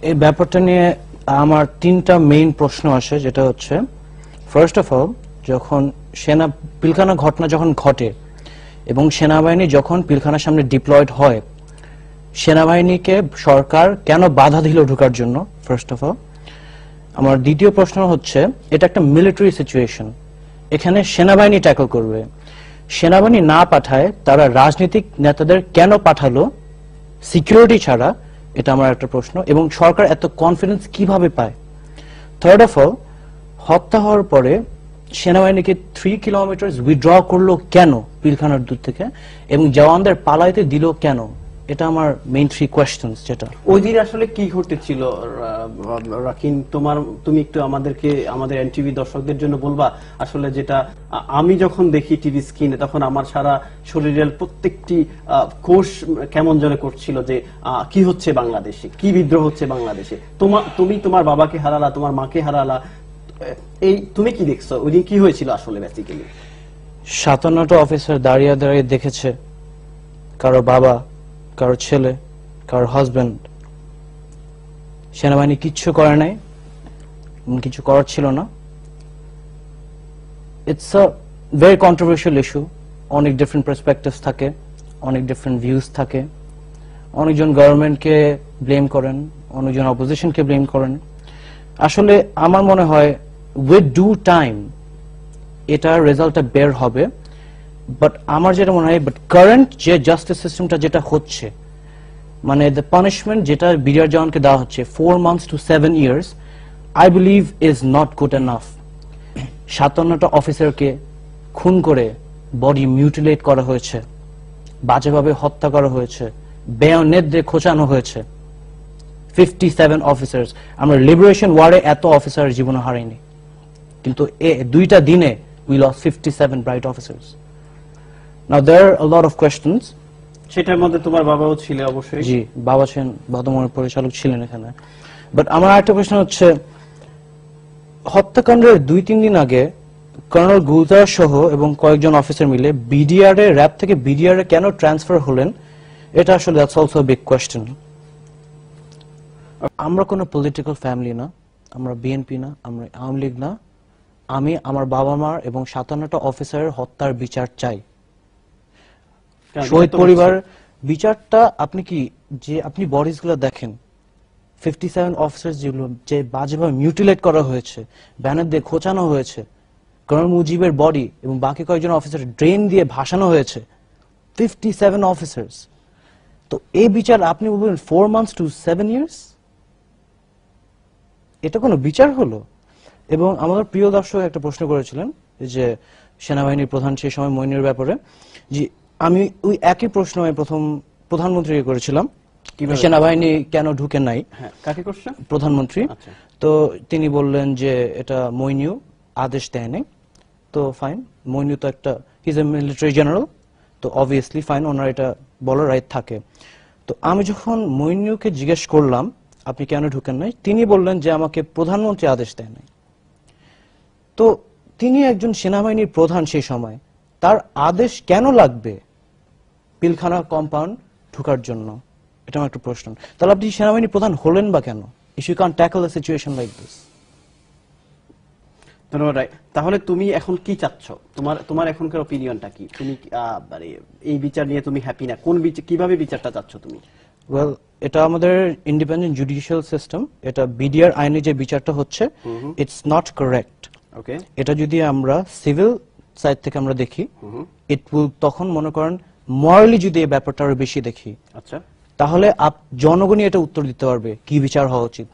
এই ব্যাপারটা নিয়ে আমার তিনটা মেইন প্রশ্ন আসে, যেটা হচ্ছে ফার্স্ট অফ অল, যখন পিলখানা ঘটনা যখন ঘটে এবং সেনাবাহিনী যখন পিলখানার সামনে ডিপ্লয়েড হয়, সেনাবাহিনীকে সরকার কেন বাধা দিল ঢোকার জন্য? First of all. আমার দ্বিতীয় প্রশ্ন হচ্ছে, এটা একটা মিলিটারি সিচুয়েশন, এখানে সেনাবাহিনী ট্যাকল করবে, সেনাবাহিনী না পাঠায় তারা রাজনৈতিক নেতাদের কেন পাঠালো সিকিউরিটি ছাড়া? এটা আমার একটা প্রশ্ন। এবং সরকার এত কনফিডেন্স কিভাবে পায়? থার্ড অফ অল, হত্যা হওয়ার পরে সেনাবাহিনীকে 3 কিলোমিটার উইথড্র করলো কেন পিলখানার দূর থেকে, এবং জওয়ানদের পালাইতে দিল কেন? এটা আমার মেইন 3 কোয়েশ্চেনস। যেটা ওই দিন আসলে কি ঘটেছিল রাকিন, তুমি একটু আমাদের এনটিভি দর্শকদের জন্য বলবা? আসলে যেটা আমি যখন দেখি টিভি স্ক্রিনে, তখন আমার সারা শরীরের প্রত্যেকটি কোষ কেমন যেন করছিল যে কি হচ্ছে বাংলাদেশে, কি বিদ্রোহ হচ্ছে বাংলাদেশে। তুমি তোমার বাবাকে হারালা, তোমার মাকে হারালা, তুমি কি দেখছো ওই দিন কি হয়েছিল আসলে? বেসিক্যালি 57টা অফিসার দাঁড়িয়ে দাঁড়িয়ে দেখেছে কারো বাবা, কারো ছেলে, কারো হাজবেন্ড। সেনাবাহিনী কিচ্ছু করে নাই, কিছু করার ছিল না। It's a very controversial issue. অনেক ডিফারেন্ট পার্সপেক্টিভস থাকে, অনেক ডিফারেন্ট ভিউজ থাকে। অনেকজন গভর্নমেন্টকে ব্লেম করেন, অনেকজন অপোজিশনকে ব্লেম করেন। আসলে আমার মনে হয় উইথ ডু টাইম এটার রেজাল্টটা বের হবে। বাট আমার যেটা মনে হয়, বাট কারেন্ট যে জাস্টিস সিস্টেমটা যেটা হচ্ছে, মানে দ্য পানিশমেন্ট যেটা বিডিআর জওয়ানকে দেওয়া হচ্ছে 4 months to 7 years, I believe is not good enough. 57টা অফিসারকে খুন করে বডি মিউটিলেট করা হয়েছে, বাজেভাবে হত্যা করা হয়েছে, বেয়নেট দিয়ে খোঁচানো হয়েছে। 57 অফিসার্স। আমরা লিবারেশন ওয়ারে এত অফিসার জীবনে হারাইনি, কিন্তু দুইটা দিনে we lost 57 bright officers. Now there are a lot of questions. সেটার মধ্যে তোমার বাবাও ছিল অবশ্যই। জি, বাবা ছিলেন, ভদ্রমনের পরিচালক ছিলেন এখানে। বাট আমার আরেকটা প্রশ্ন হচ্ছে, হত্যাকাণ্ডের 2-3 দিন আগে কর্নেল গুলজার সহ এবং কয়েকজন অফিসার মিলে বিডিআর এর র্যাব থেকে বিডিআর এ কেন ট্রান্সফার হলেন? এটা আসলে দ্যাটস অলসো বিগ কোয়েশ্চেন। আমরা কোনো পলিটিক্যাল ফ্যামিলি না, আমরা বিএনপি না, আমরা আওয়ামী লীগ না। আমি আমার বাবা মার এবং 57টা অফিসারের হত্যার বিচার চাই। শহীদ পরিবার বিচারটা আপনি কি, যে আপনি বডিজ গুলো দেখেন, 57 অফিসার যেগুলো যে বাজেভাবে মিউটিলেট করা হয়েছে, ব্যানার দিয়ে খোঁচানো হয়েছে, কর্নেল মুজিবের বডি এবং বাকি কয়েকজন অফিসার ড্রেন দিয়ে ভাসানো হয়েছে, 57 অফিসার্স। তো এই বিচার আপনি বলবেন 4 months to 7 years? এটা কোনো বিচার হলো? এবং আমাদের প্রিয় দর্শক একটা প্রশ্ন করেছিলেন যে সেনাবাহিনীর প্রধান সেই সময় মইনুর ব্যাপারে। যে আমি ওই একই প্রশ্ন প্রথম প্রধানমন্ত্রীকে করেছিলাম, সেনাবাহিনী কেন ঢুকে নাই। কাকে করছেন? প্রধানমন্ত্রী। তো তিনি বললেন যে এটা মইনু আদেশ দেয় নাই। তো ফাইন, মইনু তো একটা, he is a military general, তো অবভিয়াসলি ফাইন, ওনার এটা বলার রাইট থাকে। তো আমি যখন মইনুকে জিজ্ঞেস করলাম আপনি কেন ঢুকেন নাই, তিনি বললেন যে আমাকে প্রধানমন্ত্রী আদেশ দেয় নাই। তো তিনি একজন সেনাবাহিনীর প্রধান, সেই সময় তার আদেশ কেন লাগবে পিলখানা কম্পাউন্ড ঢোকার জন্য? এটা আমার একটা প্রশ্ন। তাহলে আপনি সেনাবাহিনী প্রধান হলেন বা কেন? If you can tackle a situation like this. ধন্যবাদ। তাহলে তুমি এখন কি চাচ্ছ? তোমার এখনকার অপিনিয়নটা কি? তুমি মানে এই বিচার নিয়ে তুমি হ্যাপি না? কোন কিভাবে বিচারটা চাচ্ছ তুমি? ওয়েল, এটা আমাদের ইন্ডিপেন্ডেন্ট জুডিশিয়াল সিস্টেম, এটা বিডিআর আইনে যে বিচারটা হচ্ছে, ইটস নট কারেক্ট। ওকে, এটা যদি আমরা সিভিল সাইড থেকে আমরা দেখি, ইট উইল, তখন মনে করেন মরালি যদি এই ব্যাপারটা আরো বেশি দেখি, আচ্ছা, তাহলে জনগণই এটা উত্তর দিতে পারবে কি বিচার হওয়া উচিত।